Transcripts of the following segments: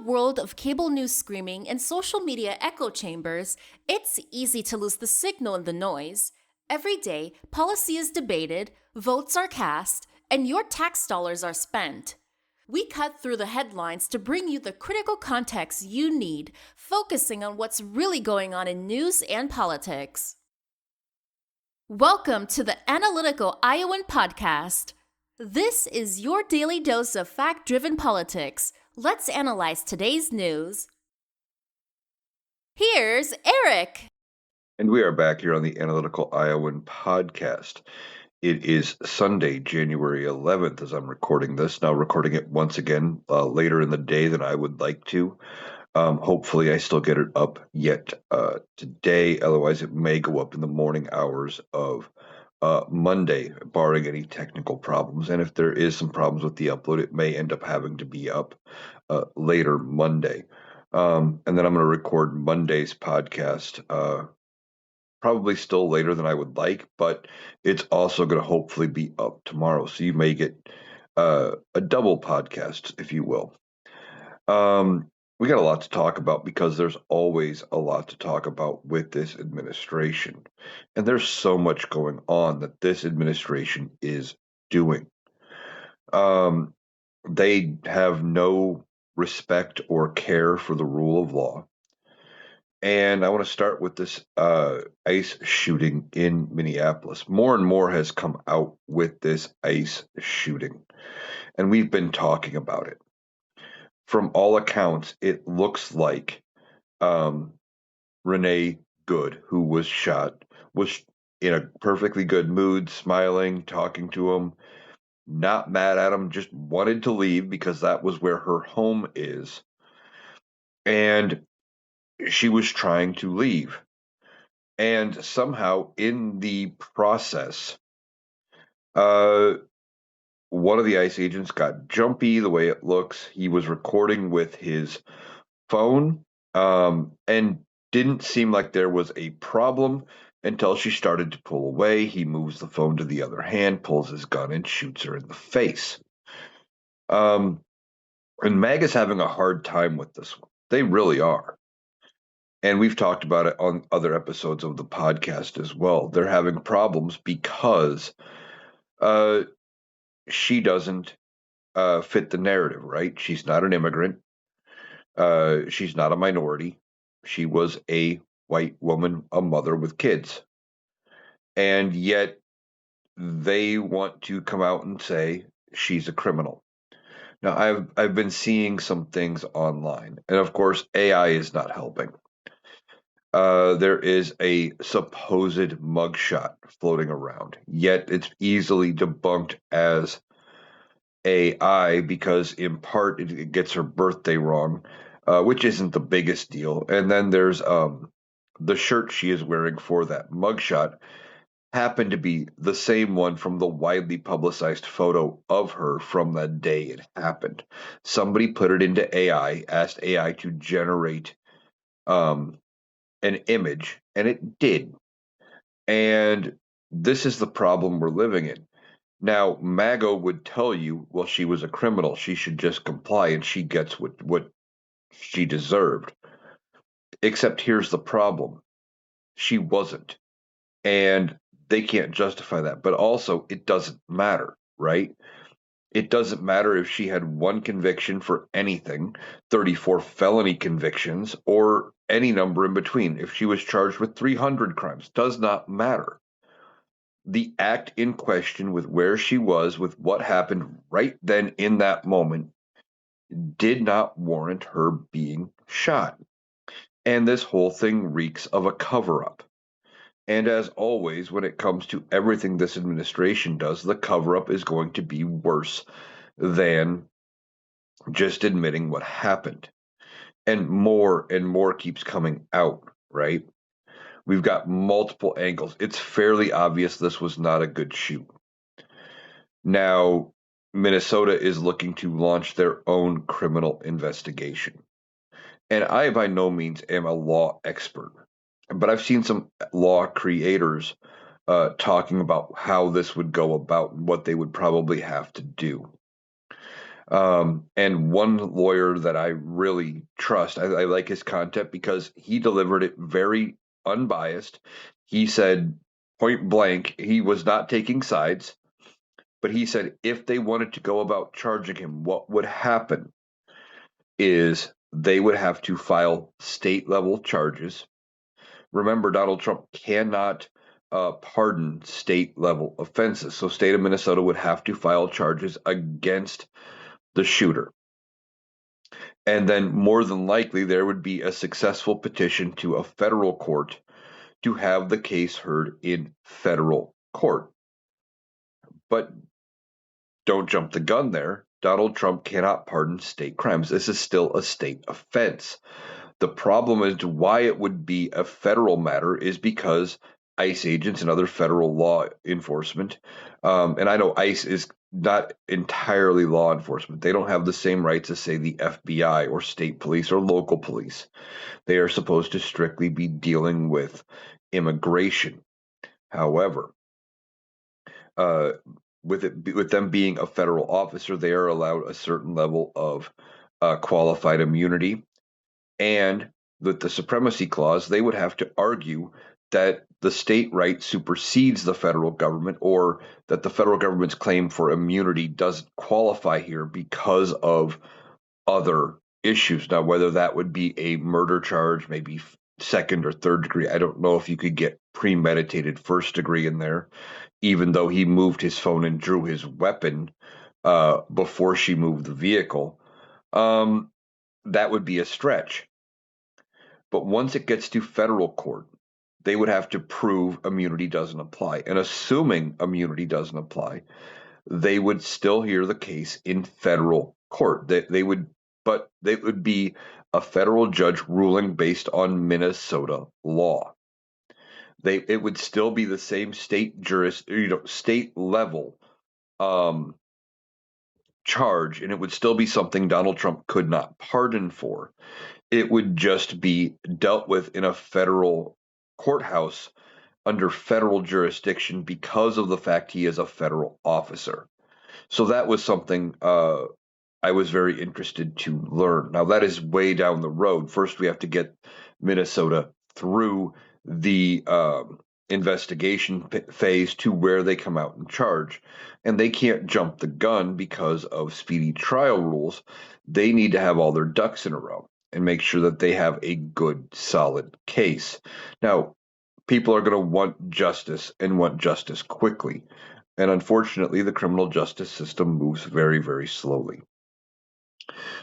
world of cable news screaming and social media echo chambers, it's easy to lose the signal in the noise. Every day, policy is debated, votes are cast, and your tax dollars are spent. We cut through the headlines to bring you the critical context you need, focusing on what's really going on in news and politics. Welcome to the Analytical Iowan Podcast. This is your daily dose of fact-driven politics. Let's analyze today's news. Here's Eric. And we are back here on the Analytical Iowan Podcast. It is Sunday, January 11th, as I'm recording this. Now recording it once again later in the day than I would like to. Hopefully I still get it up yet today. Otherwise, it may go up in the morning hours of Monday, barring any technical problems. And if there is some problems with the upload, it may end up having to be up later Monday. And then I'm going to record Monday's podcast probably still later than I would like, but it's also going to hopefully be up tomorrow. So you may get a double podcast, if you will. We got a lot to talk about because there's always a lot to talk about with this administration. And there's so much going on that this administration is doing. They have no respect or care for the rule of law. And I want to start with this ICE shooting in Minneapolis. More and more has come out with this ICE shooting, and we've been talking about it. From all accounts, it looks like Renee Good, who was shot, was in a perfectly good mood, smiling, talking to him, not mad at him, just wanted to leave because that was where her home is. And she was trying to leave. And somehow in the process, one of the ICE agents got jumpy the way it looks. He was recording with his phone and didn't seem like there was a problem until she started to pull away. He moves the phone to the other hand, pulls his gun, and shoots her in the face. And MAGA's having a hard time with this one. They really are. And we've talked about it on other episodes of the podcast as well. They're having problems because she doesn't fit the narrative, right? She's not an immigrant. She's not a minority. She was a white woman, a mother with kids. And yet they want to come out and say she's a criminal. Now, I've been seeing some things online, and of course, AI is not helping. There is a supposed mugshot floating around, yet it's easily debunked as AI because, in part, it gets her birthday wrong, which isn't the biggest deal. And then there's the shirt she is wearing for that mugshot happened to be the same one from the widely publicized photo of her from the day it happened. Somebody put it into AI, asked AI to generate an image, and it did. And this is the problem we're living in. Now, MAGA would tell you, well, she was a criminal. She should just comply, and she gets what she deserved. Except here's the problem. She wasn't. And they can't justify that. But also, it doesn't matter, right? It doesn't matter if she had one conviction for anything, 34 felony convictions, or any number in between. If she was charged with 300 crimes, does not matter. The act in question, with where she was, with what happened right then in that moment, did not warrant her being shot. And this whole thing reeks of a cover-up. And as always, when it comes to everything this administration does, the cover-up is going to be worse than just admitting what happened. And more keeps coming out, right? We've got multiple angles. It's fairly obvious this was not a good shoot. Now, Minnesota is looking to launch their own criminal investigation. And I, by no means, am a law expert, but I've seen some law creators talking about how this would go about and what they would probably have to do. And one lawyer that I really trust, I like his content because he delivered it very unbiased. He said point blank, he was not taking sides, but he said if they wanted to go about charging him, what would happen is they would have to file state level charges. Remember, Donald Trump cannot pardon state level offenses. So, state of Minnesota would have to file charges against the shooter. And then, more than likely, there would be a successful petition to a federal court to have the case heard in federal court. But don't jump the gun there. Donald Trump cannot pardon state crimes. This is still a state offense. The problem is why it would be a federal matter is because ICE agents and other federal law enforcement, and I know ICE is not entirely law enforcement. They don't have the same rights as, say, the FBI or state police or local police. They are supposed to strictly be dealing with immigration. However, uh, with them being a federal officer, they are allowed a certain level of qualified immunity. And with the supremacy clause, they would have to argue that the state right supersedes the federal government, or that the federal government's claim for immunity doesn't qualify here because of other issues. Now, whether that would be a murder charge, maybe second or third degree, I don't know if you could get premeditated first degree in there, even though he moved his phone and drew his weapon before she moved the vehicle. That would be a stretch. But once it gets to federal court, they would have to prove immunity doesn't apply. And assuming immunity doesn't apply, they would still hear the case in federal court. They would, but they would be a federal judge ruling based on Minnesota law. It would still be the same state state level charge, and it would still be something Donald Trump could not pardon for. It would just be dealt with in a federal courthouse under federal jurisdiction because of the fact he is a federal officer. So that was something I was very interested to learn. Now, that is way down the road. First, we have to get Minnesota through the investigation phase to where they come out and charge. And they can't jump the gun because of speedy trial rules. They need to have all their ducks in a row and make sure that they have a good, solid case. Now, people are going to want justice and want justice quickly. And unfortunately, the criminal justice system moves very, very slowly.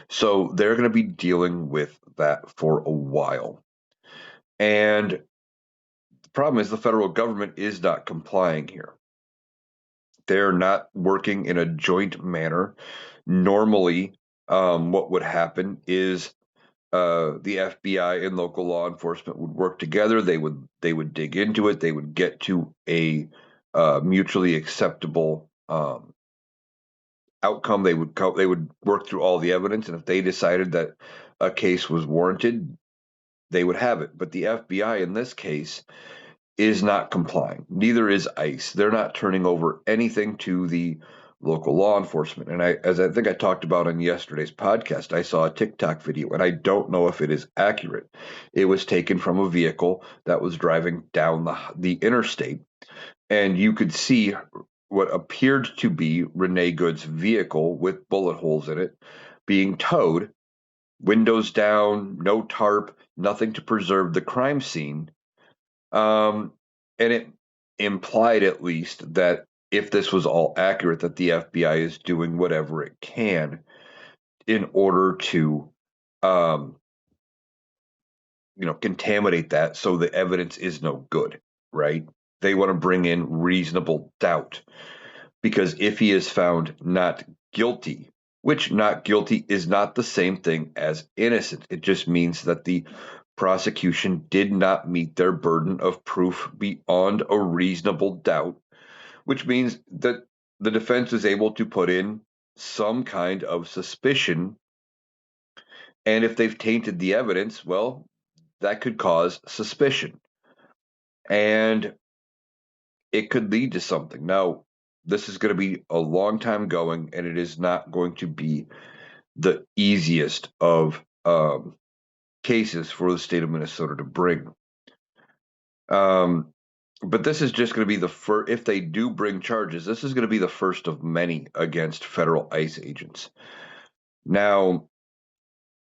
So they're going to be dealing with that for a while. And the problem is the federal government is not complying here. They're not working in a joint manner. Normally, what would happen is the FBI and local law enforcement would work together. They would dig into it. They would get to a mutually acceptable outcome. They would work through all the evidence, and if they decided that a case was warranted, they would have it. But the FBI in this case is not complying. Neither is ICE. They're not turning over anything to the local law enforcement. And as I think I talked about on yesterday's podcast, I saw a TikTok video, and I don't know if it is accurate. It was taken from a vehicle that was driving down the interstate, and you could see what appeared to be Renee Good's vehicle with bullet holes in it being towed, windows down, no tarp, nothing to preserve the crime scene. And it implied, at least, that if this was all accurate, that the FBI is doing whatever it can in order to, contaminate that so the evidence is no good, right? They want to bring in reasonable doubt because if he is found not guilty, which not guilty is not the same thing as innocent, it just means that the prosecution did not meet their burden of proof beyond a reasonable doubt, which means that the defense is able to put in some kind of suspicion. And if they've tainted the evidence, well, that could cause suspicion. And it could lead to something. Now, This is going to be a long time going, and it is not going to be the easiest of cases for the state of Minnesota to bring. Um, but this is just going to be the first, if they do bring charges, this is going to be the first of many against federal ICE agents. Now,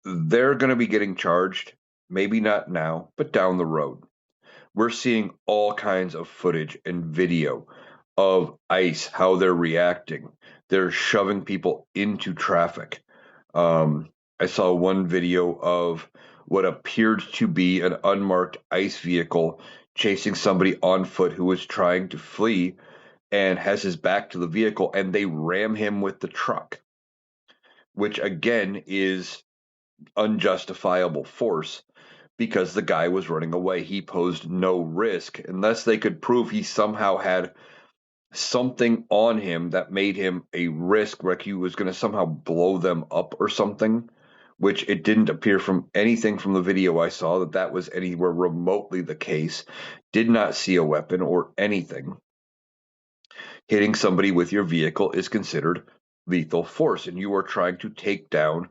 they're going to be getting charged, maybe not now, but down the road. We're seeing all kinds of footage and video of ICE, how they're reacting. They're shoving people into traffic. I saw one video of what appeared to be an unmarked ICE vehicle chasing somebody on foot who was trying to flee and has his back to the vehicle, and they ram him with the truck, which again is unjustifiable force because the guy was running away. He posed no risk unless they could prove he somehow had something on him that made him a risk, like he was going to somehow blow them up or something, which it didn't appear from anything from the video I saw that was anywhere remotely the case. Did not see a weapon or anything. Hitting somebody with your vehicle is considered lethal force, and you are trying to take down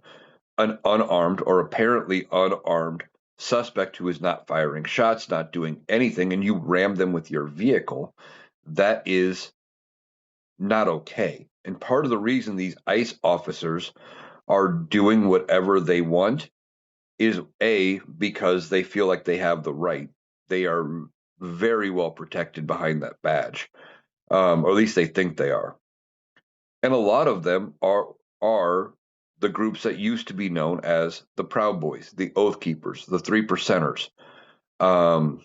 an unarmed or apparently unarmed suspect who is not firing shots, not doing anything, and you ram them with your vehicle. That is not okay. And part of the reason these ICE officers are doing whatever they want is A, because they feel like they have the right. They are very well protected behind that badge, or at least they think they are. And a lot of them are the groups that used to be known as the Proud Boys, the Oath Keepers, the Three Percenters, um,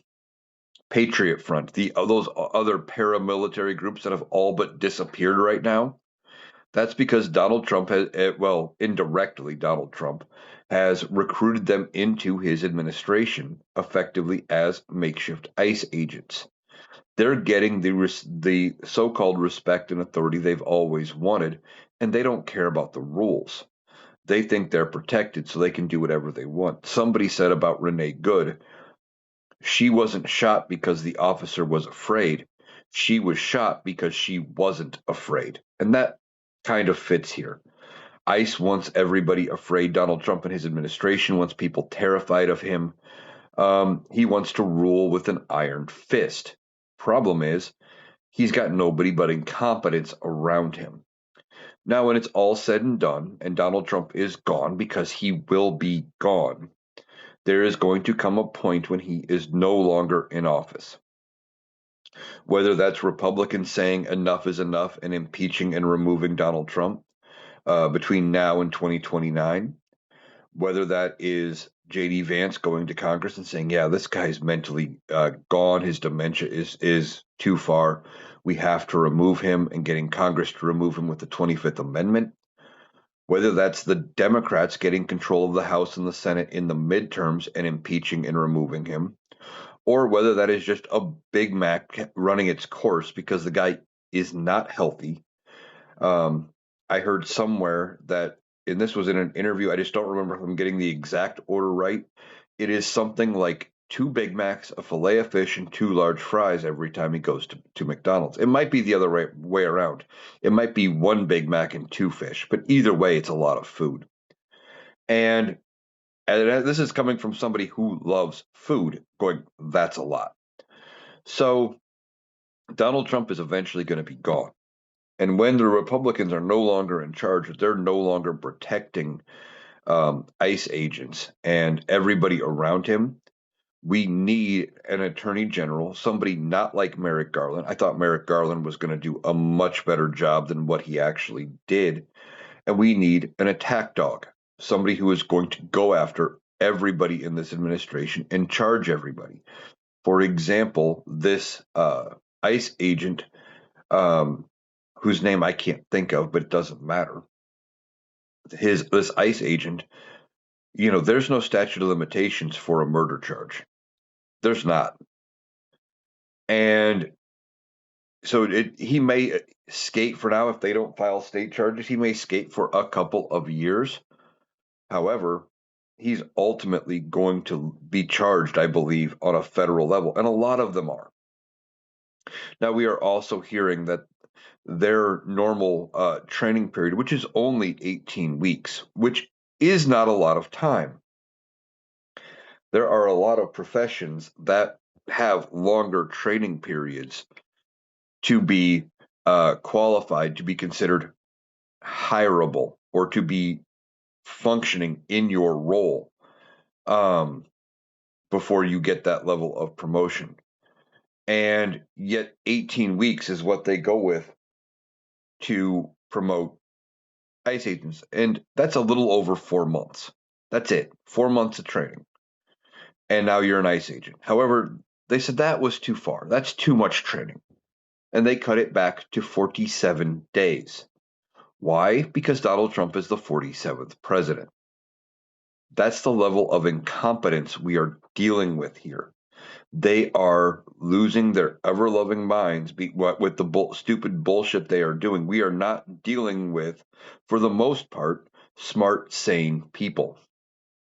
Patriot Front, those other paramilitary groups that have all but disappeared right now. That's because Donald Trump has, well, indirectly, Donald Trump has recruited them into his administration effectively as makeshift ICE agents. They're getting the so-called respect and authority they've always wanted, and they don't care about the rules. They think they're protected, so they can do whatever they want. Somebody said about Renee Good, she wasn't shot because the officer was afraid. She was shot because she wasn't afraid. And that kind of fits here. ICE wants everybody afraid. Donald Trump and his administration wants people terrified of him. He wants to rule with an iron fist. Problem is, he's got nobody but incompetence around him. Now, when it's all said and done, and Donald Trump is gone because he will be gone, there is going to come a point when he is no longer in office. Whether that's Republicans saying enough is enough and impeaching and removing Donald Trump between now and 2029, whether that is J.D. Vance going to Congress and saying, "Yeah, this guy's mentally gone. His dementia is too far. We have to remove him," and getting Congress to remove him with the 25th Amendment. Whether that's the Democrats getting control of the House and the Senate in the midterms and impeaching and removing him, or whether that is just a Big Mac running its course because the guy is not healthy. I heard somewhere that, and this was in an interview, I just don't remember if I'm getting the exact order right. It is something like 2 Big Macs, a fillet of fish, and 2 large fries every time he goes to McDonald's. It might be the other way around. It might be 1 Big Mac and 2 fish, but either way, it's a lot of food. And this is coming from somebody who loves food, going, that's a lot. So Donald Trump is eventually going to be gone. And when the Republicans are no longer in charge, they're no longer protecting ICE agents and everybody around him. We need an attorney general, somebody not like Merrick Garland. I thought Merrick Garland was going to do a much better job than what he actually did. And we need an attack dog, somebody who is going to go after everybody in this administration and charge everybody. For example, this ICE agent, whose name I can't think of, but it doesn't matter. This ICE agent, there's no statute of limitations for a murder charge. There's not. And so he may skate for now if they don't file state charges. He may skate for a couple of years. However, he's ultimately going to be charged, I believe, on a federal level, and a lot of them are. Now, we are also hearing that their normal training period, which is only 18 weeks, which is not a lot of time. There are a lot of professions that have longer training periods to be qualified to be considered hireable or to be functioning in your role um, before you get that level of promotion. And yet 18 weeks is what they go with to promote ICE agents. And that's a little over 4 months. That's it. 4 months of training. And now you're an ICE agent. However, they said that was too far. That's too much training. And they cut it back to 47 days. Why? Because Donald Trump is the 47th president. That's the level of incompetence we are dealing with here. They are losing their ever loving minds with the stupid bullshit they are doing. We are not dealing with, for the most part, smart, sane people.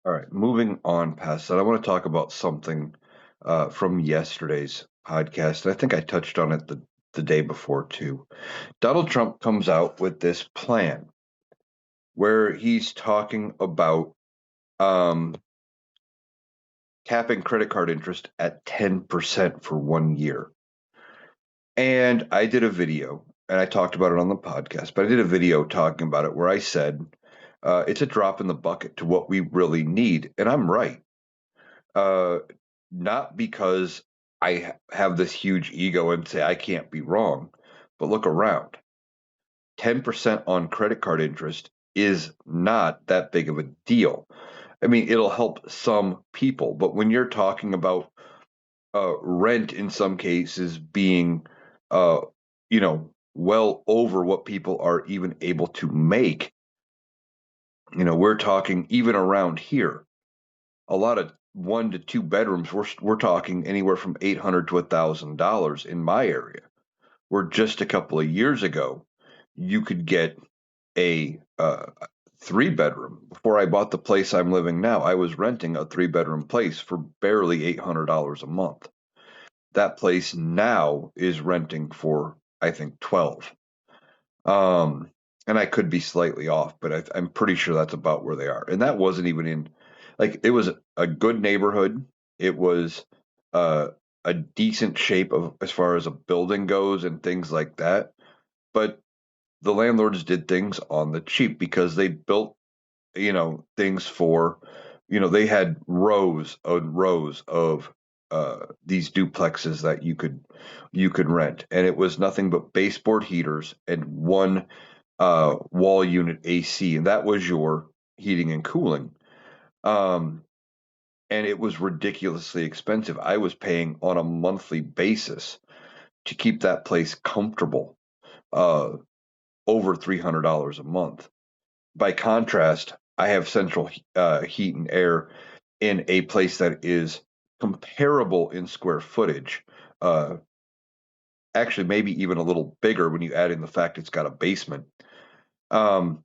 All right, moving on past that, I want to talk about something from yesterday's podcast. I think I touched on it the day before, too. Donald Trump comes out with this plan where he's talking about um, capping credit card interest at 10% for 1 year. And I did a video, and I talked about it on the podcast, but I did a video talking about it where I said it's a drop in the bucket to what we really need. And I'm right. Uh, Not because I have this huge ego and say I can't be wrong, but look around. 10% on credit card interest is not that big of a deal. I mean, it'll help some people, but when you're talking about rent in some cases being, uh, well over what people are even able to make, we're talking even around here, a lot of 1 to 2 bedrooms. We're talking anywhere from $800 to $1,000 in my area. Where just a couple of years ago, you could get a 3 bedroom. Before I bought the place I'm living now, I was renting a 3 bedroom place for barely $800 a month. That place now is renting for, I think, 12. Um, and I could be slightly off, but I'm pretty sure that's about where they are. And that wasn't even in, like, it was a good neighborhood. It was uh, a decent shape of as far as a building goes and things like that. But the landlords did things on the cheap because they built, things for, they had rows and rows of these duplexes that you could rent, and it was nothing but baseboard heaters and one wall unit AC, and that was your heating and cooling. Um, and it was ridiculously expensive. I was paying on a monthly basis to keep that place comfortable, uh, over $300 a month. By contrast, I have central heat and air in a place that is comparable in square footage. Uh, Actually, maybe even a little bigger when you add in the fact it's got a basement. Um,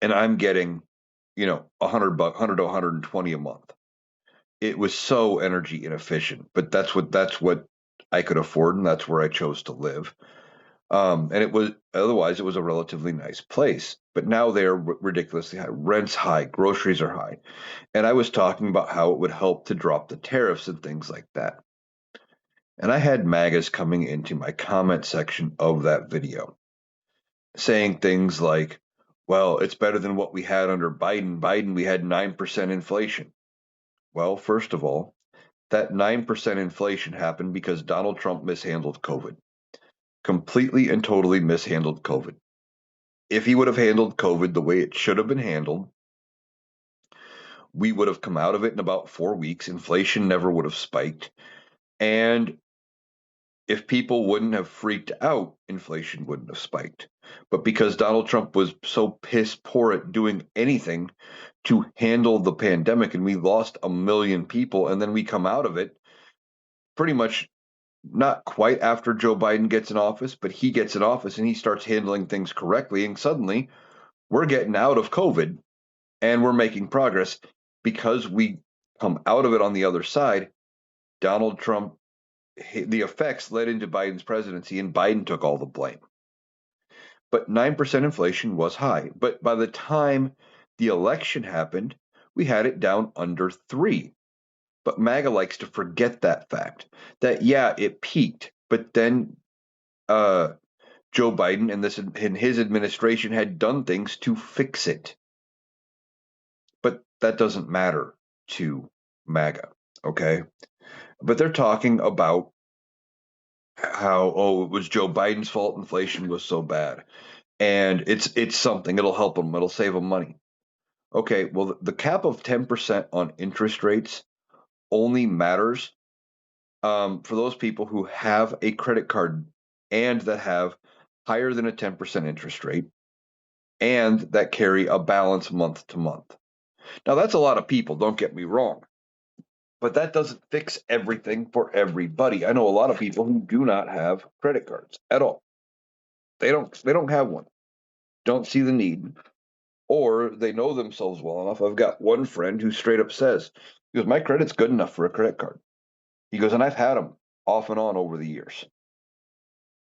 and I'm getting, $100, 100 to 120 a month. It was so energy inefficient, but that's what I could afford, and that's where I chose to live. And it was a relatively nice place, but now they're ridiculously high. Rent's high, groceries are high. And I was talking about how it would help to drop the tariffs and things like that. And I had MAGAs coming into my comment section of that video saying things like, well, it's better than what we had under Biden. Biden, we had 9% inflation. Well, first of all, that 9% inflation happened because Donald Trump mishandled COVID, completely and totally mishandled COVID. If he would have handled COVID the way it should have been handled, we would have come out of it in about 4 weeks. Inflation never would have spiked. And if people wouldn't have freaked out, inflation wouldn't have spiked. But because Donald Trump was so piss poor at doing anything to handle the pandemic, and we lost 1 million people, and then we come out of it pretty much not quite after Joe Biden gets in office, but he gets in office and he starts handling things correctly. And suddenly we're getting out of COVID and we're making progress because we come out of it on the other side. Donald Trump, the effects led into Biden's presidency, and Biden took all the blame. but 9% inflation was high. But by the time the election happened, we had it down under 3. But MAGA likes to forget that fact that, yeah, it peaked, but then Joe Biden and his administration had done things to fix it. But that doesn't matter to MAGA, okay? But they're talking about how, oh, it was Joe Biden's fault inflation was so bad. And it's something, it'll help them, it'll save them money. Okay, well, the cap of 10% on interest rates only matters for those people who have a credit card and that have higher than a 10% interest rate and that carry a balance month to month. Now, that's a lot of people, don't get me wrong, but that doesn't fix everything for everybody. I know a lot of people who do not have credit cards at all. They don't have one. Don't see the need, or they know themselves well enough. I've got one friend who straight up says, he goes, my credit's good enough for a credit card. He goes, and I've had them off and on over the years.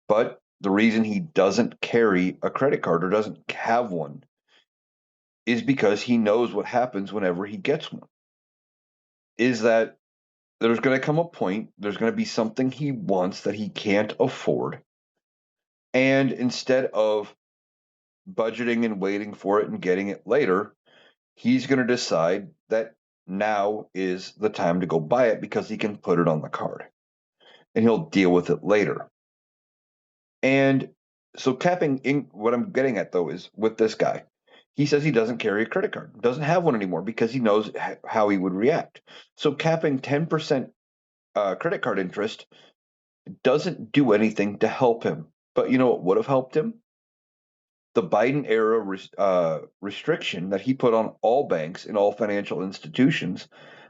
But the reason he doesn't carry a credit card or doesn't have one is because he knows what happens whenever he gets one. Is that there's going to come a point, there's going to be something he wants that he can't afford. And instead of budgeting and waiting for it and getting it later, he's going to decide that now is the time to go buy it because he can put it on the card and he'll deal with it later. And so what I'm getting at though is with this guy, he says he doesn't carry a credit card, doesn't have one anymore because he knows how he would react. So capping 10% credit card interest doesn't do anything to help him. But you know what would have helped him? The Biden era restriction that he put on all banks and all financial institutions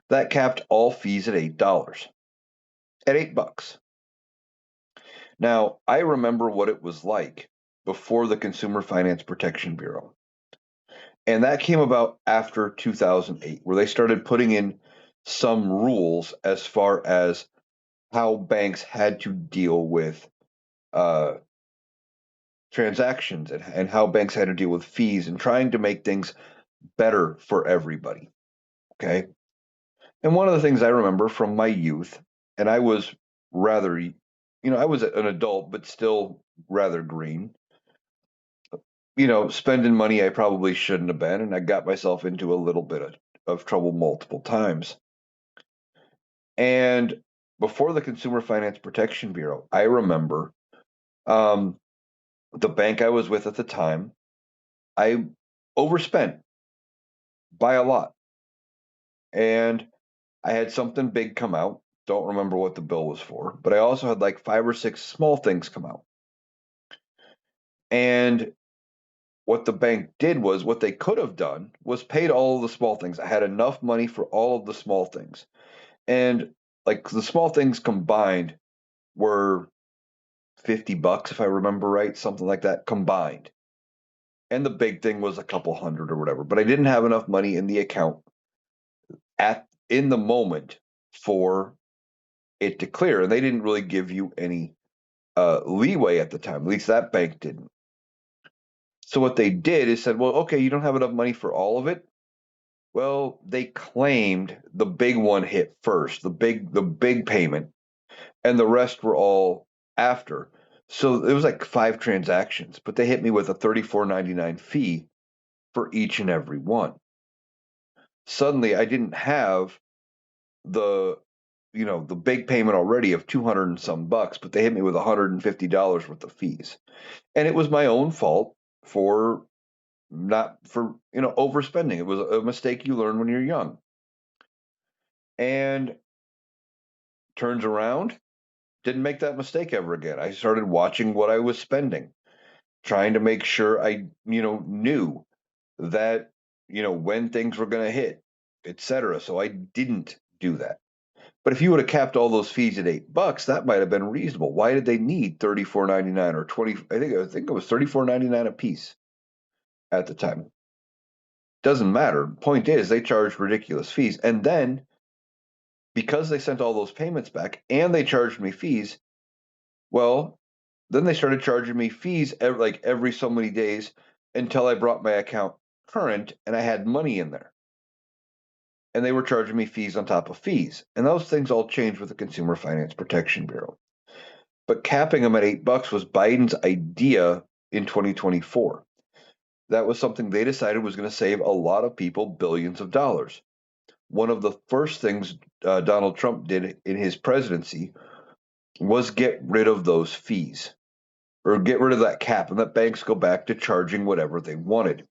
that capped all fees at $8. At $8. Now, I remember what it was like before the Consumer Finance Protection Bureau. And that came about after 2008, where they started putting in some rules as far as how banks had to deal with uh, transactions and how banks had to deal with fees and trying to make things better for everybody. Okay. And one of the things I remember from my youth, and I was rather, I was an adult, but still rather green, spending money I probably shouldn't have been. And I got myself into a little bit of trouble multiple times. And before the Consumer Finance Protection Bureau, I remember the bank I was with at the time, I overspent by a lot. And I had something big come out. Don't remember what the bill was for, but I also had like 5 or 6 small things come out. And what the bank did was what they could have done was paid all of the small things. I had enough money for all of the small things. And like the small things combined were $50, if I remember right, something like that combined. And the big thing was a couple hundred or whatever. But I didn't have enough money in the account in the moment for it to clear. And they didn't really give you any leeway at the time. At least that bank didn't. So what they did is said, well, okay, you don't have enough money for all of it. Well, they claimed the big one hit first, the big payment, and the rest were all after. So it was like 5 transactions, but they hit me with a $34.99 fee for each and every one. Suddenly, I didn't have the big payment already of 200 and some bucks, but they hit me with $150 worth of fees. And it was my own fault for not for overspending. It was a mistake you learn when you're young. And turns around, didn't make that mistake ever again. I started watching what I was spending, trying to make sure I knew that when things were going to hit, etc. So I didn't do that. But if you would have capped all those fees at $8, that might have been reasonable. Why did they need $34.99 or 20? I think it was $34.99 a piece at the time. Doesn't matter. Point is, they charged ridiculous fees, and then because they sent all those payments back and they charged me fees, well, Then they started charging me fees like every so many days until I brought my account current and I had money in there. And they were charging me fees on top of fees. And those things all changed with the Consumer Finance Protection Bureau. But capping them at $8 was Biden's idea in 2024. That was something they decided was going to save a lot of people billions of dollars. One of the first things Donald Trump did in his presidency was get rid of those fees or get rid of that cap and let banks go back to charging whatever they wanted.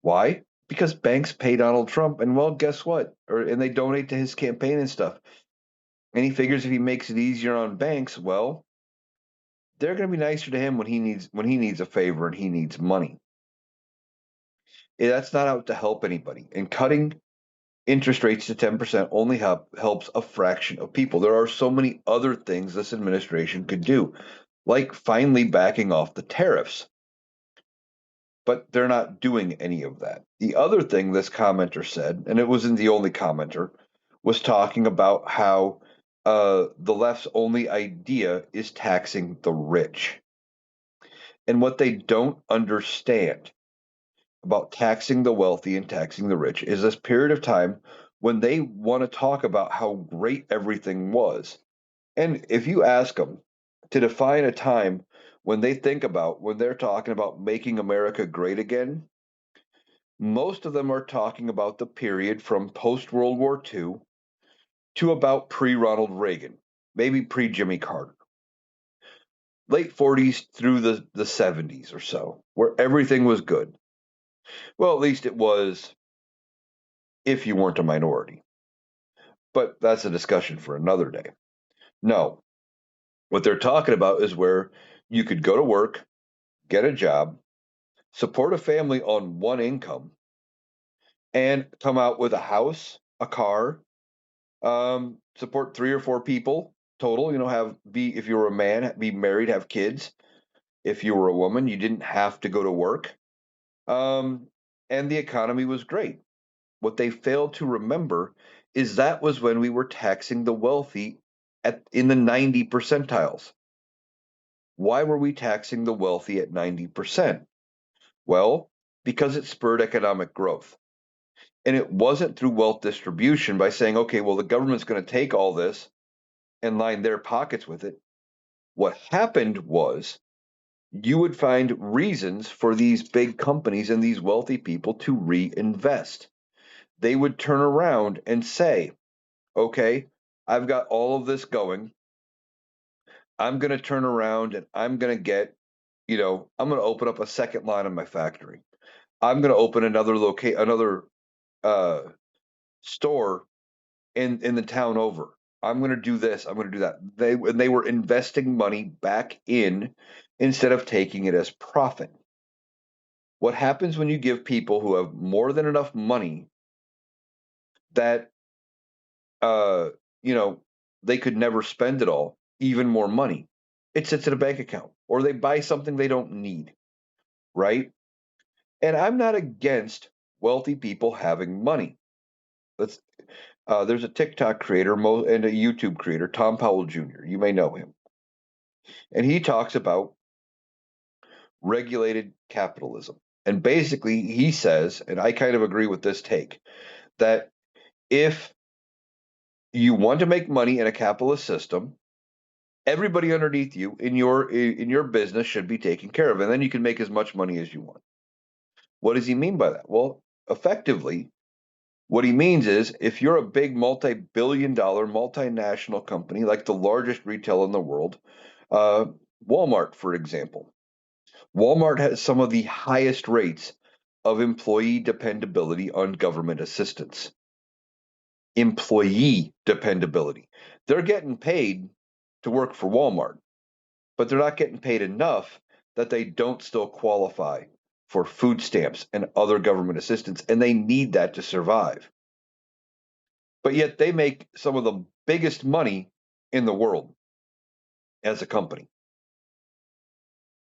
Why? Because banks pay Donald Trump, and well, guess what? And they donate to his campaign and stuff. And he figures if he makes it easier on banks, well, they're going to be nicer to him when he needs a favor and he needs money. That's not out to help anybody. And cutting interest rates to 10% only helps a fraction of people. There are so many other things this administration could do, like finally backing off the tariffs. But they're not doing any of that. The other thing this commenter said, and it wasn't the only commenter, was talking about how the left's only idea is taxing the rich. And what they don't understand about taxing the wealthy and taxing the rich is this period of time when they want to talk about how great everything was. And if you ask them to define a time when they think about when they're talking about making America great again, most of them are talking about the period from post World War II to about pre Ronald Reagan, maybe pre Jimmy Carter, late 40s through the 70s or so, where everything was good. Well, at least it was if you weren't a minority. But that's a discussion for another day. No, what they're talking about is where you could go to work, get a job, support a family on one income, and come out with a house, a car, support 3 or 4 people total. If you were a man, be married, have kids. If you were a woman, you didn't have to go to work. Um, and the economy was great. What they failed to remember is that was when we were taxing the wealthy in the 90 percentiles. Why were we taxing the wealthy at 90%? Well, because it spurred economic growth. And it wasn't through wealth distribution by saying, okay, well, the government's going to take all this and line their pockets with it. What happened was you would find reasons for these big companies and these wealthy people to reinvest. They would turn around and say, okay, I've got all of this going. I'm going to turn around and I'm going to I'm going to open up a second line in my factory. I'm going to open another uh, store in the town over. I'm going to do this. I'm going to do that. They were investing money back in instead of taking it as profit. What happens when you give people who have more than enough money that uh, you know they could never spend it all, even more money? It sits in a bank account, or they buy something they don't need, right? And I'm not against wealthy people having money. Let's There's a TikTok creator and a YouTube creator, Tom Powell Jr. You may know him. And he talks about regulated capitalism. And basically, he says, and I kind of agree with this take, that if you want to make money in a capitalist system, everybody underneath you in your business should be taken care of, and then you can make as much money as you want. What does he mean by that? Well, effectively, what he means is if you're a big multi-billion-dollar multinational company like the largest retailer in the world, uh, Walmart, for example, Walmart has some of the highest rates of employee dependability on government assistance. Employee dependability. They're getting paid to work for Walmart, but they're not getting paid enough that they don't still qualify for food stamps and other government assistance, and they need that to survive. But yet they make some of the biggest money in the world as a company.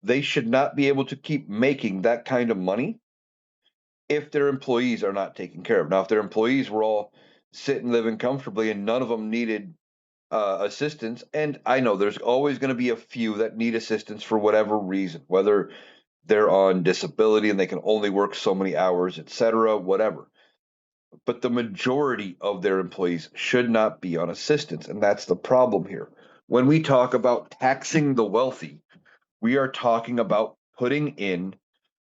They should not be able to keep making that kind of money if their employees are not taken care of. Now, if their employees were all sitting living comfortably and none of them needed assistance. And I know there's always going to be a few that need assistance for whatever reason, whether they're on disability and they can only work so many hours, etc., whatever. But the majority of their employees should not be on assistance. And that's the problem here. When we talk about taxing the wealthy, we are talking about putting in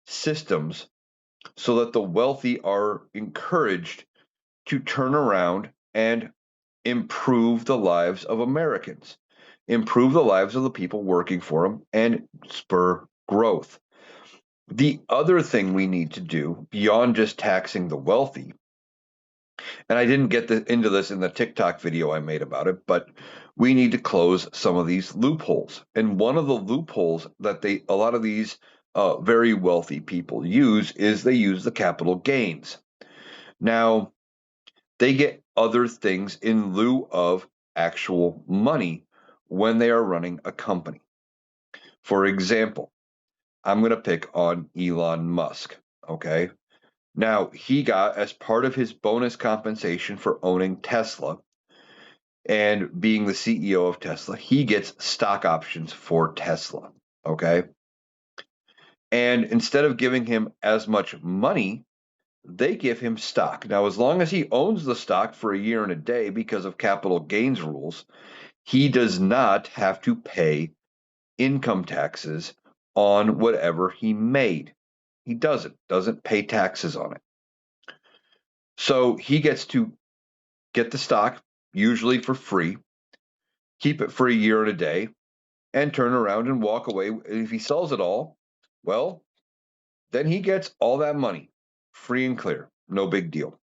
systems so that the wealthy are encouraged to turn around and improve the lives of Americans, improve the lives of the people working for them, and spur growth. The other thing we need to do beyond just taxing the wealthy, and I didn't get into this in the TikTok video I made about it, but we need to close some of these loopholes. And one of the loopholes that a lot of these very wealthy people use is they use the capital gains. Now, they get other things in lieu of actual money when they are running a company. For example, I'm going to pick on Elon Musk. Okay. Now, he got, as part of his bonus compensation for owning Tesla and being the CEO of Tesla, he gets stock options for Tesla. Okay. And instead of giving him as much money, they give him stock. Now, as long as he owns the stock for a year and a day because of capital gains rules, he does not have to pay income taxes on whatever he made. He doesn't pay taxes on it. So he gets to get the stock, usually for free, keep it for a year and a day, and turn around and walk away. If he sells it all, well, then he gets all that money free and clear. No big deal.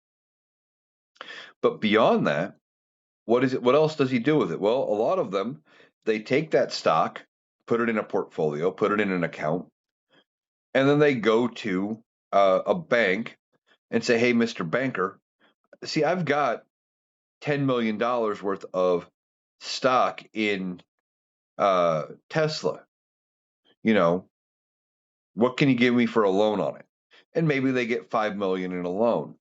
But beyond that, what else does he do with it? Well, a lot of them, they take that stock, put it in a portfolio, put it in an account, and then they go to a bank and say, "Hey, Mr. Banker, see, I've got $10 million worth of stock in Tesla. You know, what can you give me for a loan on it?" And maybe they get 5 million in a loan.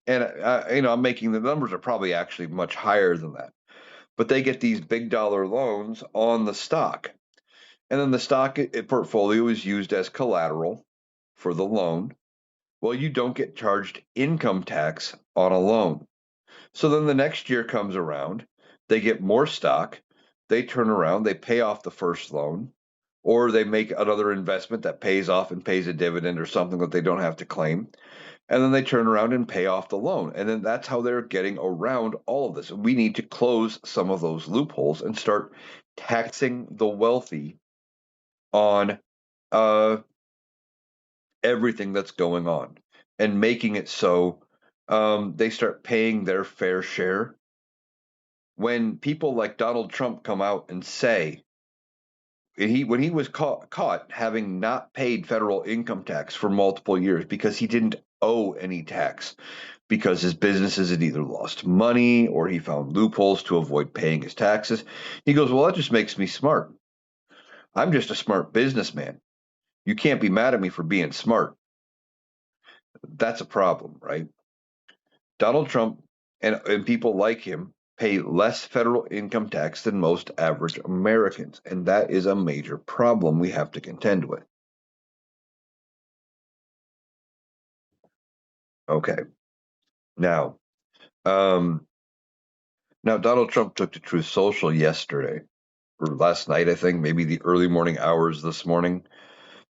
And I'm making the numbers are probably actually much higher than that. But they get these big dollar loans on the stock. And then the stock portfolio is used as collateral for the loan. Well, you don't get charged income tax on a loan. So then the next year comes around, they get more stock, they turn around, they pay off the first loan, or they make another investment that pays off and pays a dividend or something that they don't have to claim. And then they turn around and pay off the loan. And then that's how they're getting around all of this. We need to close some of those loopholes and start taxing the wealthy on uh, everything that's going on and making it so they start paying their fair share. When people like Donald Trump come out and say, when he was caught having not paid federal income tax for multiple years because he didn't owe any tax because his businesses had either lost money or he found loopholes to avoid paying his taxes. He goes, "Well, that just makes me smart. I'm just a smart businessman. You can't be mad at me for being smart." That's a problem, right? Donald Trump and people like him pay less federal income tax than most average Americans, and that is a major problem we have to contend with. Okay, now, um, now Donald Trump took to Truth Social yesterday or last night, I think, maybe the early morning hours this morning,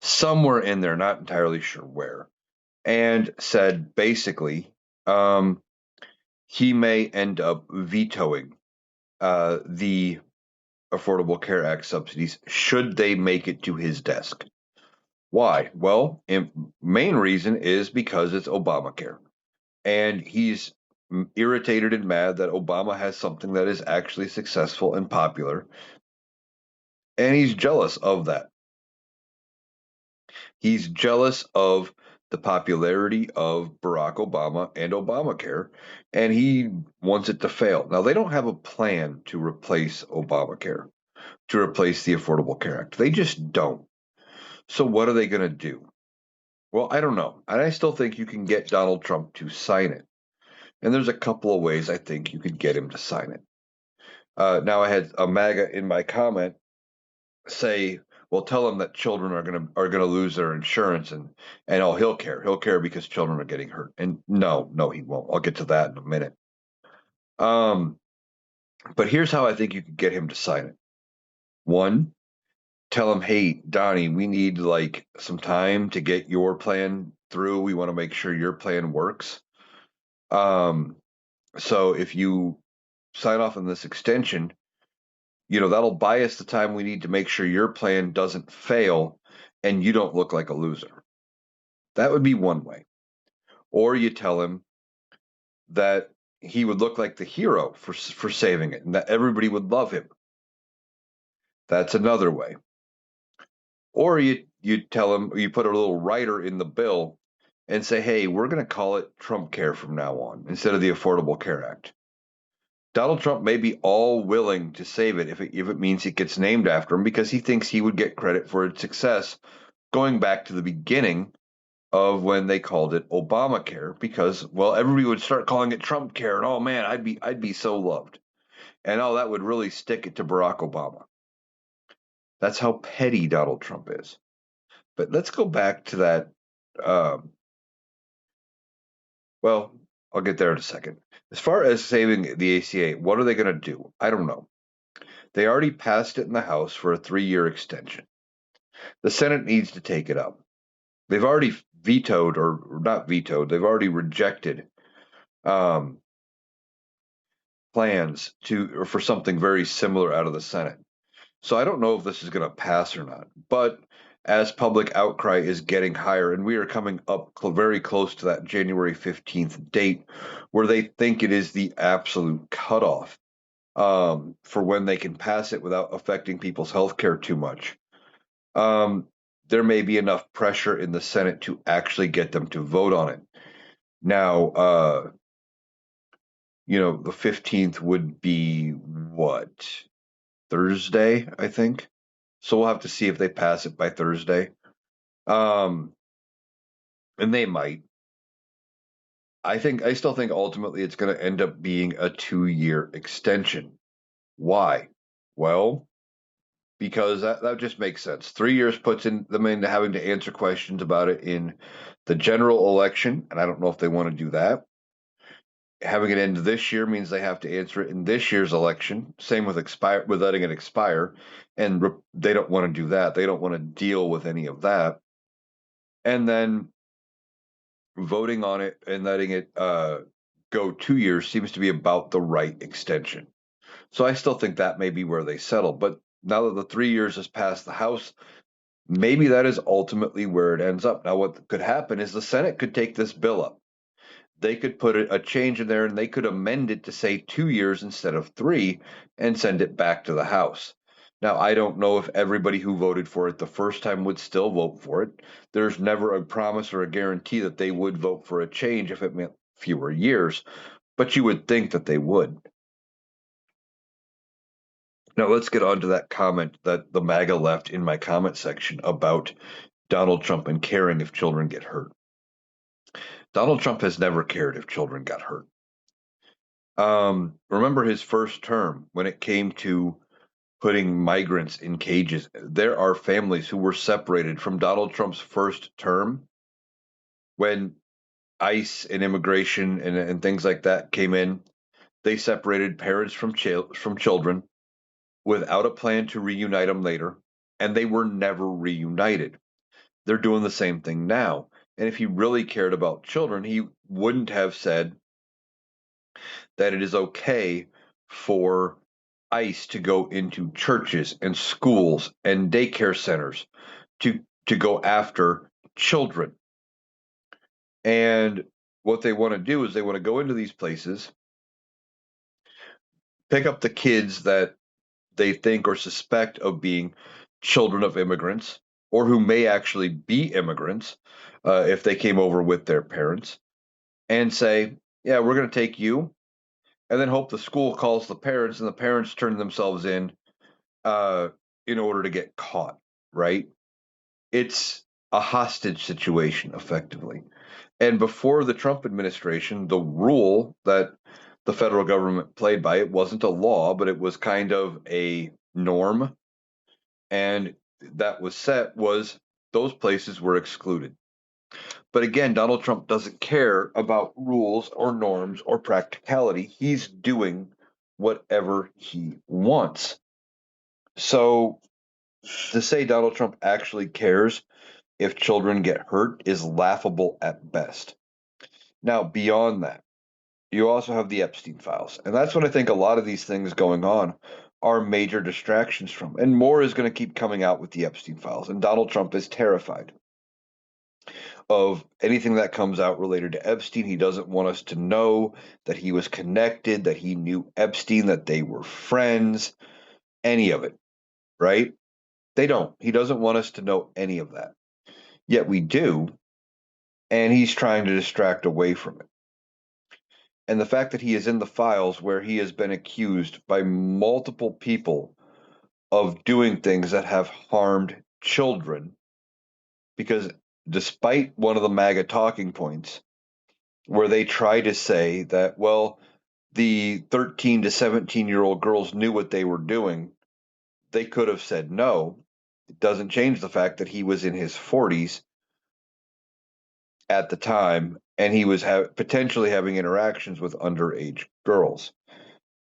somewhere in there, not entirely sure where, and said basically he may end up vetoing the Affordable Care Act subsidies should they make it to his desk. Why? Well, main reason is because it's Obamacare. And he's irritated and mad that Obama has something that is actually successful and popular. And he's jealous of that. He's jealous of the popularity of Barack Obama and Obamacare, and he wants it to fail. Now, they don't have a plan to replace Obamacare, to replace the Affordable Care Act. They just don't. So, what are they going to do? Well, I don't know. And I still think you can get Donald Trump to sign it. And there's a couple of ways I think you could get him to sign it. Now I had a MAGA in my comment say, "Well, tell them that children are gonna lose their insurance, and oh, he'll care. He'll care because children are getting hurt." And no, no, he won't. I'll get to that in a minute. Um, but here's how I think you could get him to sign it. One, tell him, "Hey, Donnie, we need like some time to get your plan through. We want to make sure your plan works. Um, so if you sign off on this extension, that'll buy us the time we need to make sure your plan doesn't fail and you don't look like a loser." That would be one way. Or you tell him that he would look like the hero for saving it and that everybody would love him. That's another way. Or you tell him, you put a little rider in the bill and say, "Hey, we're going to call it Trump Care from now on instead of the Affordable Care Act." Donald Trump may be all willing to save it if it means it gets named after him because he thinks he would get credit for its success going back to the beginning of when they called it Obamacare because, well, everybody would start calling it Trump Care, and oh man, I'd be so loved, and oh, that would really stick it to Barack Obama. That's how petty Donald Trump is. But let's go back to that. Um, well, I'll get there in a second. As far as saving the ACA, what are they going to do? I don't know. They already passed it in the House for a 3-year extension. The Senate needs to take it up. They've already vetoed, or not vetoed, they've already rejected um, plans for something very similar out of the Senate. So I don't know if this is going to pass or not. But as public outcry is getting higher, and we are coming up very close to that January 15th date where they think it is the absolute cutoff for when they can pass it without affecting people's health care too much. There may be enough pressure in the Senate to actually get them to vote on it. Now, the 15th would be what? Thursday, I think. So we'll have to see if they pass it by Thursday. And they might. I still think ultimately it's going to end up being a 2-year extension. Why? Well, because that just makes sense. 3 years puts them into having to answer questions about it in the general election, and I don't know if they want to do that. Having it end this year means they have to answer it in this year's election. Same with letting it expire, and they don't want to do that. They don't want to deal with any of that. And then voting on it and letting it go 2 years seems to be about the right extension. So I still think that may be where they settle. But now that the 3 years has passed the House, maybe that is ultimately where it ends up. Now, what could happen is the Senate could take this bill up. They could put a change in there and they could amend it to say 2 years instead of 3 and send it back to the House. Now, I don't know if everybody who voted for it the first time would still vote for it. There's never a promise or a guarantee that they would vote for a change if it meant fewer years, but you would think that they would. Now, let's get on to that comment that the MAGA left in my comment section about Donald Trump and caring if children get hurt. Donald Trump has never cared if children got hurt. Remember his first term when it came to putting migrants in cages. There are families who were separated from Donald Trump's first term when ICE and immigration and things like that came in. They separated parents from children without a plan to reunite them later, and they were never reunited. They're doing the same thing now. And if he really cared about children, he wouldn't have said that it is okay for ICE to go into churches and schools and daycare centers to go after children. And what they want to do is they want to go into these places, pick up the kids that they think or suspect of being children of immigrants or who may actually be immigrants if they came over with their parents, and say, "Yeah, we're going to take you," and then hope the school calls the parents and the parents turn themselves uh, in order to get caught, right? It's a hostage situation, effectively. And before the Trump administration, the rule that the federal government played by. It wasn't a law, but it was kind of a norm. And that was set was those places were excluded. But again, Donald Trump doesn't care about rules or norms or practicality. He's doing whatever he wants. So to say Donald Trump actually cares if children get hurt is laughable at best. Now, beyond that, you also have the Epstein files. And that's what I think a lot of these things going on are major distractions from. And more is going to keep coming out with the Epstein files. And Donald Trump is terrified of anything that comes out related to Epstein. He doesn't want us to know that he was connected, that he knew Epstein, that they were friends, any of it, right? They don't. He doesn't want us to know any of that. Yet we do, and he's trying to distract away from it. And the fact that he is in the files where he has been accused by multiple people of doing things that have harmed children, because despite one of the MAGA talking points, where they try to say that, well, the 13 to 17-year-old girls knew what they were doing, they could have said no. It doesn't change the fact that he was in his 40s at the time, and he was potentially having interactions with underage girls.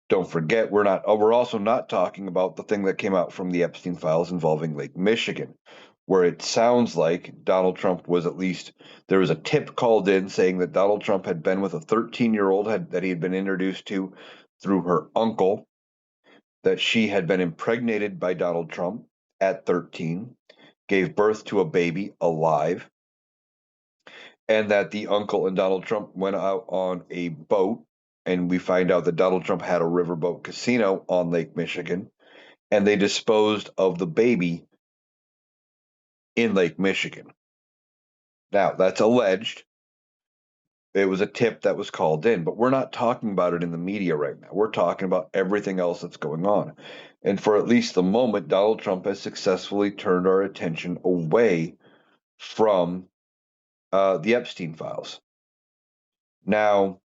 Don't forget, we're also not talking about the thing that came out from the Epstein files involving Lake Michigan, where it sounds like Donald Trump was there was a tip called in saying that Donald Trump had been with a 13-year-old that he had been introduced to through her uncle, that she had been impregnated by Donald Trump at 13, gave birth to a baby alive, and that the uncle and Donald Trump went out on a boat, and we find out that Donald Trump had a riverboat casino on Lake Michigan, and they disposed of the baby in Lake Michigan. Now, that's alleged. It was a tip that was called in, but we're not talking about it in the media right now. We're talking about everything else that's going on. And for at least the moment, Donald Trump has successfully turned our attention away from the Epstein files. Now,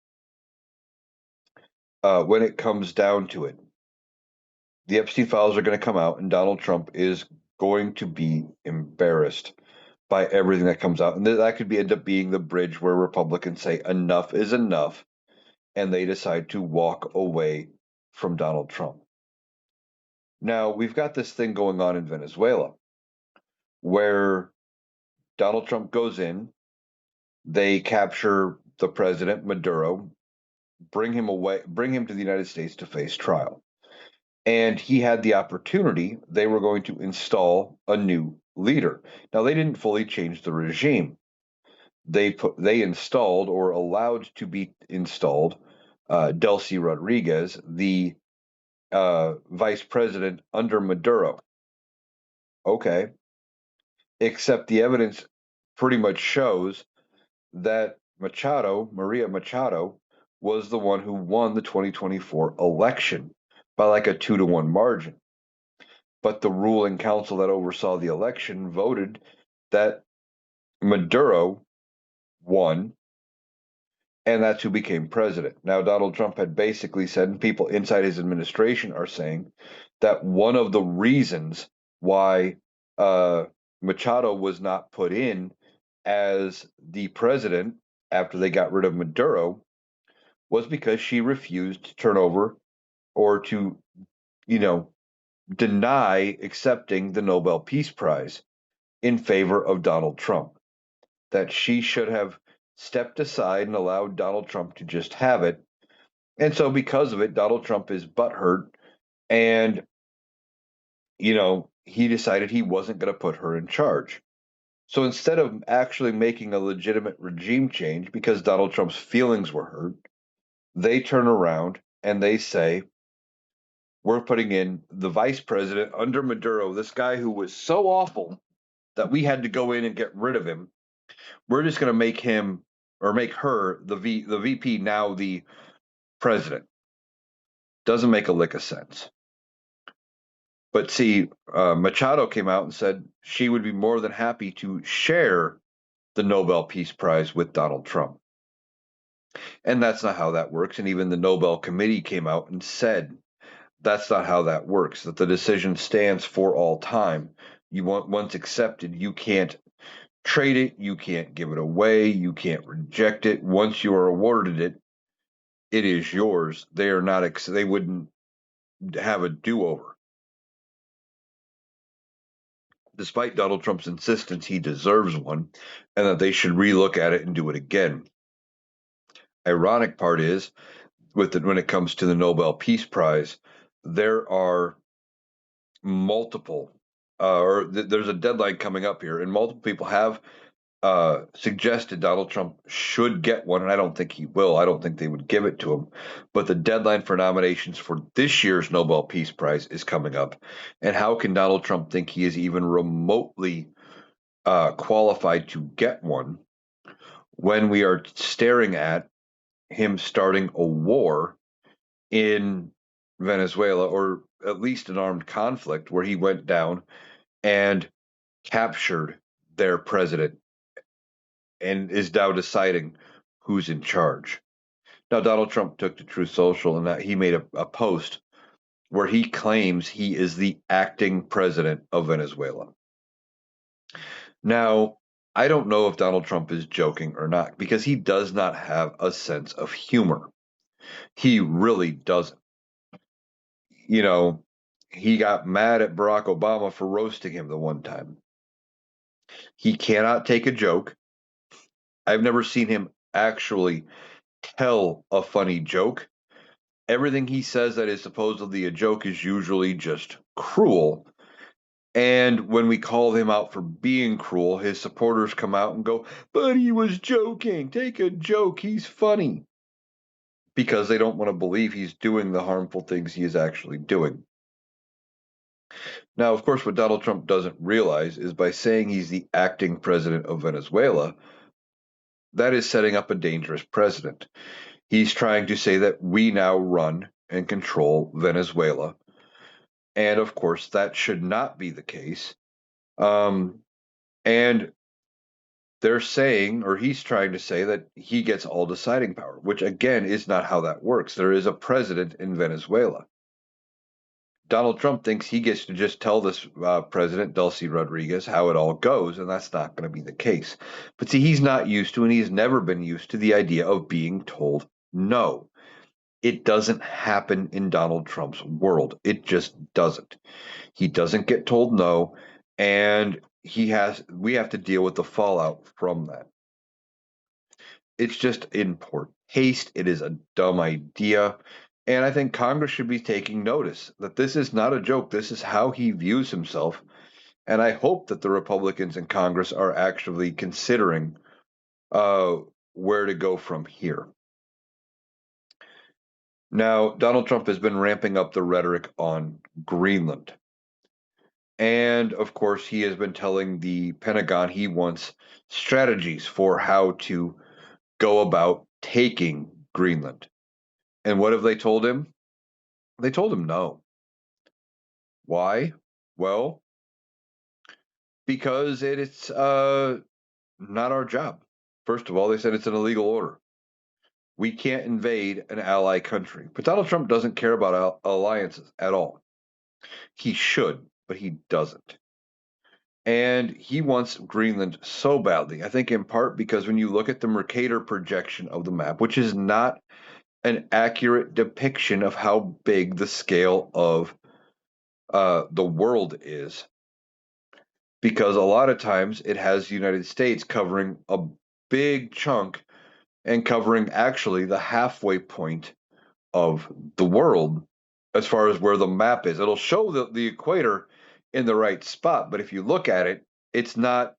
when it comes down to it, the Epstein files are going to come out, and Donald Trump is going to be embarrassed by everything that comes out. And that could end up being the bridge where Republicans say enough is enough, and they decide to walk away from Donald Trump. Now, we've got this thing going on in Venezuela where Donald Trump goes in, they capture the president, Maduro, bring him to the United States to face trial. And he had the opportunity. They were going to install a new leader. Now, they didn't fully change the regime. They installed, or allowed to be installed, Delcy Rodriguez, the vice president under Maduro. Okay. Except the evidence pretty much shows that Maria Machado, was the one who won the 2024 election by like a 2-to-1 margin. But the ruling council that oversaw the election voted that Maduro won, and that's who became president. Now, Donald Trump had basically said, and people inside his administration are saying, that one of the reasons why Machado was not put in as the president after they got rid of Maduro was because she refused to turn over or to, deny accepting the Nobel Peace Prize in favor of Donald Trump. That she should have stepped aside and allowed Donald Trump to just have it. And so because of it, Donald Trump is butthurt, and, he decided he wasn't going to put her in charge. So instead of actually making a legitimate regime change because Donald Trump's feelings were hurt, they turn around and they say, we're putting in the vice president under Maduro, this guy who was so awful that we had to go in and get rid of him. We're just going to make him, or make her, the VP, now the president. Doesn't make a lick of sense. But see, Machado came out and said she would be more than happy to share the Nobel Peace Prize with Donald Trump. And that's not how that works. And even the Nobel Committee came out and said that's not how that works, that the decision stands for all time. You want once accepted, you can't trade it, you can't give it away, you can't reject it. Once you are awarded it, it is yours. They are not they wouldn't have a do-over. Despite Donald Trump's insistence he deserves one and that they should relook at it and do it again. Ironic part is when it comes to the Nobel Peace Prize, there are multiple there's a deadline coming up here, and multiple people have suggested Donald Trump should get one, and I don't think he will. I don't think they would give it to him. But the deadline for nominations for this year's Nobel Peace Prize is coming up. And how can Donald Trump think he is even remotely qualified to get one when we are staring at him starting a war in Venezuela, or at least an armed conflict where he went down and captured their president and is now deciding who's in charge. Now, Donald Trump took to Truth Social and that he made a post where he claims he is the acting president of Venezuela. Now, I don't know if Donald Trump is joking or not because he does not have a sense of humor. He really doesn't. You know, he got mad at Barack Obama for roasting him the one time. He cannot take a joke. I've never seen him actually tell a funny joke. Everything he says that is supposedly a joke is usually just cruel. And when we call him out for being cruel, his supporters come out and go, "But he was joking. Take a joke. He's funny." Because they don't want to believe he's doing the harmful things he is actually doing. Now, of course, what Donald Trump doesn't realize is by saying he's the acting president of Venezuela, that is setting up a dangerous precedent. He's trying to say that we now run and control Venezuela. And of course, that should not be the case. And they're saying, or he's trying to say, that he gets all deciding power, which again is not how that works. There is a president in Venezuela. Donald Trump thinks he gets to just tell this president, Delcy Rodriguez, how it all goes, and that's not going to be the case. But see, he's not used to, and he's never been used to the idea of being told no. It doesn't happen in Donald Trump's world. It just doesn't. He doesn't get told no, and we have to deal with the fallout from that. It's just in poor taste. It is a dumb idea. And I think Congress should be taking notice that this is not a joke. This is how he views himself. And I hope that the Republicans in Congress are actually considering uh, where to go from here. Now, Donald Trump has been ramping up the rhetoric on Greenland. And of course, he has been telling the Pentagon he wants strategies for how to go about taking Greenland. And what have they told him? They told him no. Why? Well, because it's not our job. First of all, they said it's an illegal order. We can't invade an ally country. But Donald Trump doesn't care about alliances at all. He should, but he doesn't. And he wants Greenland so badly. I think in part because when you look at the Mercator projection of the map, which is not an accurate depiction of how big the scale of the world is, because a lot of times it has the United States covering a big chunk and covering actually the halfway point of the world as far as where the map is. It'll show the equator in the right spot, but if you look at it, it's not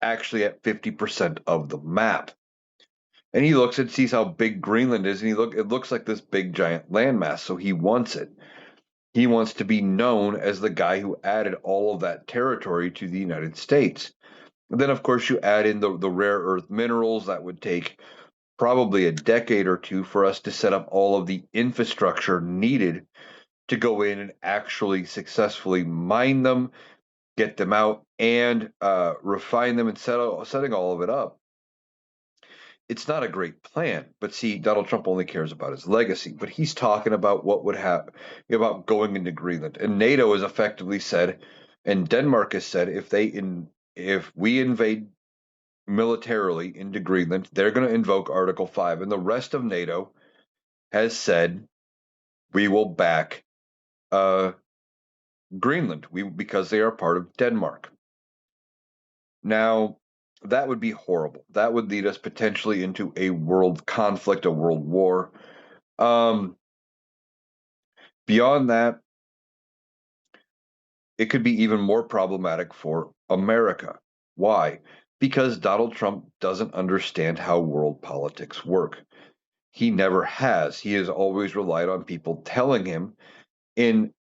actually at 50% of the map. And he looks and sees how big Greenland is, and it looks like this big giant landmass, so he wants it. He wants to be known as the guy who added all of that territory to the United States. And then, of course, you add in the rare earth minerals. That would take probably a decade or two for us to set up all of the infrastructure needed to go in and actually successfully mine them, get them out, and refine them and setting all of it up. it's not a great plan. But see, Donald Trump only cares about his legacy. But he's talking about what would happen about going into Greenland, and NATO has effectively said, and Denmark has said, if we invade militarily into Greenland, they're going to invoke Article 5, and the rest of NATO has said we will back uh, Greenland because they are part of Denmark. Now, that would be horrible. That would lead us potentially into a world conflict, a world war. Beyond that, it could be even more problematic for America. Why? Because Donald Trump doesn't understand how world politics work. He never has. He has always relied on people telling him in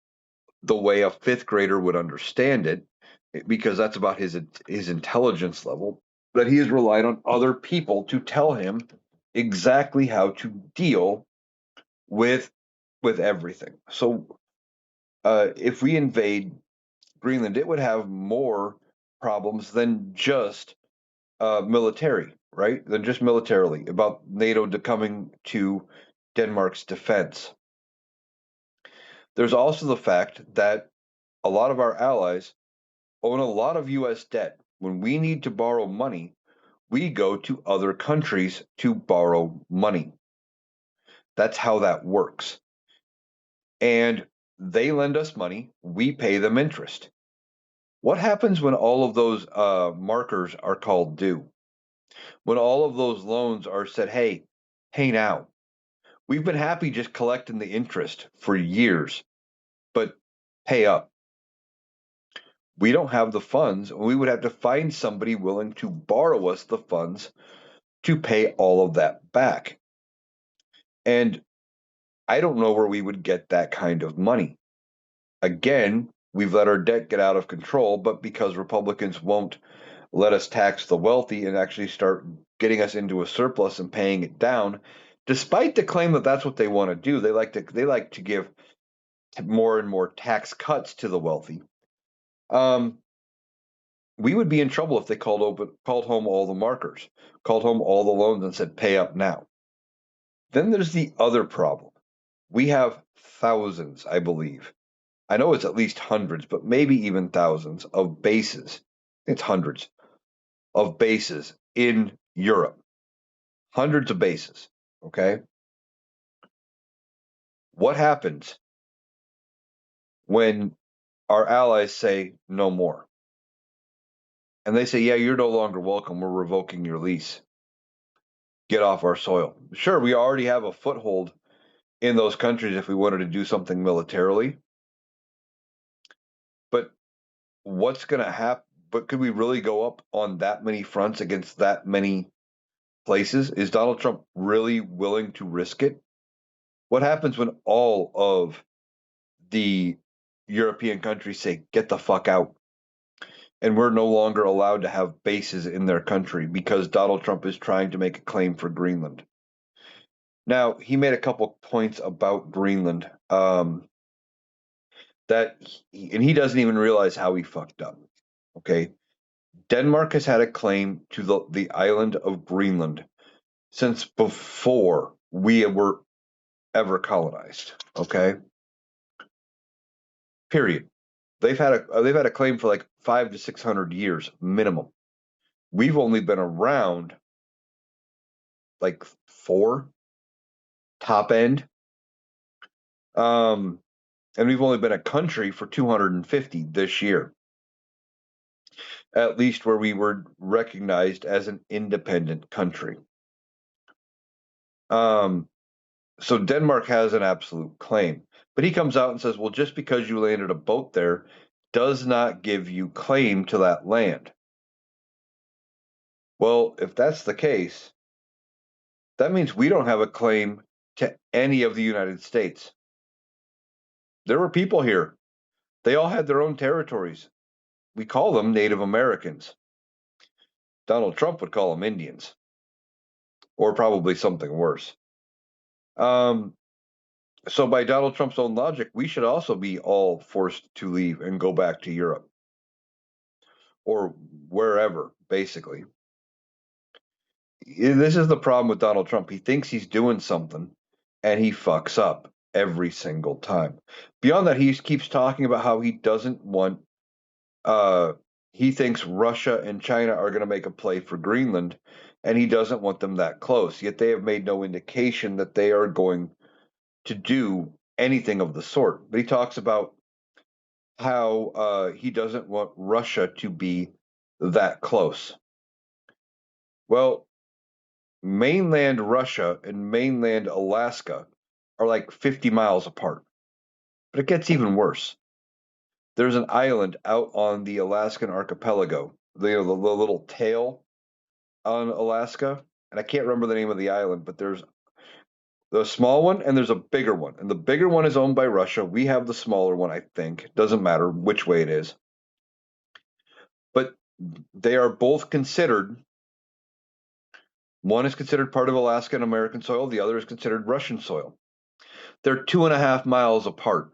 the way a fifth grader would understand it, because that's about his intelligence level. But he has relied on other people to tell him exactly how to deal with everything. So if we invade Greenland, it would have more problems than just military, right? Than just militarily, about NATO coming to Denmark's defense. There's also the fact that a lot of our allies own a lot of U.S. debt. When we need to borrow money, we go to other countries to borrow money. That's how that works. And they lend us money, we pay them interest. What happens when all of those markers are called due? When all of those loans are said, hey, pay now. We've been happy just collecting the interest for years, but pay up. We don't have the funds. We would have to find somebody willing to borrow us the funds to pay all of that back. And I don't know where we would get that kind of money. Again, we've let our debt get out of control, but because Republicans won't let us tax the wealthy and actually start getting us into a surplus and paying it down, despite the claim that that's what they want to do, they like to give more and more tax cuts to the wealthy. We would be in trouble if they called home all the markers, called home all the loans and said, pay up now. Then there's the other problem. We have thousands, I believe. I know it's at least hundreds, but maybe even thousands of bases. It's hundreds of bases in Europe. Hundreds of bases. Okay. What happens when our allies say no more? And they say, yeah, you're no longer welcome. We're revoking your lease. Get off our soil. Sure, we already have a foothold in those countries if we wanted to do something militarily. But what's going to happen? But could we really go up on that many fronts against that many places? Is Donald Trump really willing to risk it? What happens when all of the European countries say, get the fuck out? And we're no longer allowed to have bases in their country because Donald Trump is trying to make a claim for Greenland. Now, he made a couple points about Greenland and he doesn't even realize how he fucked up. Okay. Denmark has had a claim to the island of Greenland since before we were ever colonized. Okay. Period. They've had a claim for like 500 to 600 years minimum. We've only been around like 4 top end. And we've only been a country for 250 this year, at least where we were recognized as an independent country. So Denmark has an absolute claim, but he comes out and says, well, just because you landed a boat there does not give you claim to that land. Well, if that's the case, that means we don't have a claim to any of the United States. There were people here. They all had their own territories. We call them Native Americans. Donald Trump would call them Indians, or probably something worse. So by Donald Trump's own logic, we should also be all forced to leave and go back to Europe or wherever, basically. This is the problem with Donald Trump. He thinks he's doing something and he fucks up every single time. Beyond that, he keeps talking about how he doesn't want, uh, he thinks Russia and China are going to make a play for Greenland and he doesn't want them that close. Yet they have made no indication that they are going to do anything of the sort. But he talks about how he doesn't want Russia to be that close. Well, mainland Russia and mainland Alaska are like 50 miles apart. But it gets even worse. There's an island out on the Alaskan archipelago, the little tail on Alaska. And I can't remember the name of the island, but there's the small one and there's a bigger one. And the bigger one is owned by Russia. We have the smaller one, I think. Doesn't matter which way it is. But they are both considered. One is considered part of Alaskan American soil, the other is considered Russian soil. They're 2.5 miles apart.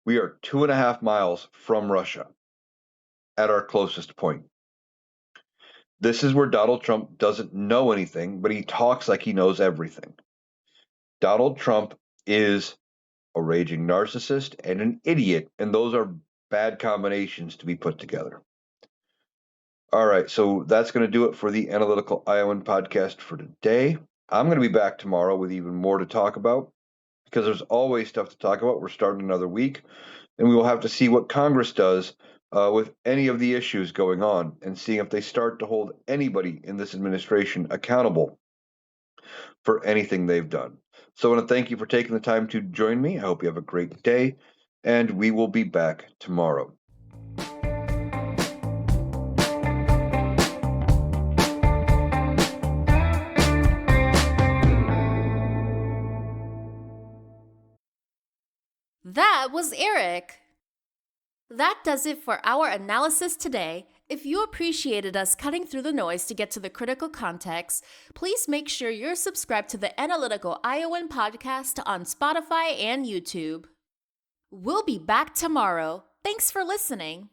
We are 2.5 miles from Russia at our closest point. This is where Donald Trump doesn't know anything, but he talks like he knows everything. Donald Trump is a raging narcissist and an idiot, and those are bad combinations to be put together. All right, so that's going to do it for the Analytical Iowan podcast for today. I'm going to be back tomorrow with even more to talk about because there's always stuff to talk about. We're starting another week, and we will have to see what Congress does with any of the issues going on and seeing if they start to hold anybody in this administration accountable for anything they've done. So I want to thank you for taking the time to join me. I hope you have a great day, and we will be back tomorrow. That was Eric. That does it for our analysis today. If you appreciated us cutting through the noise to get to the critical context, please make sure you're subscribed to the Analytical Iowan podcast on Spotify and YouTube. We'll be back tomorrow. Thanks for listening.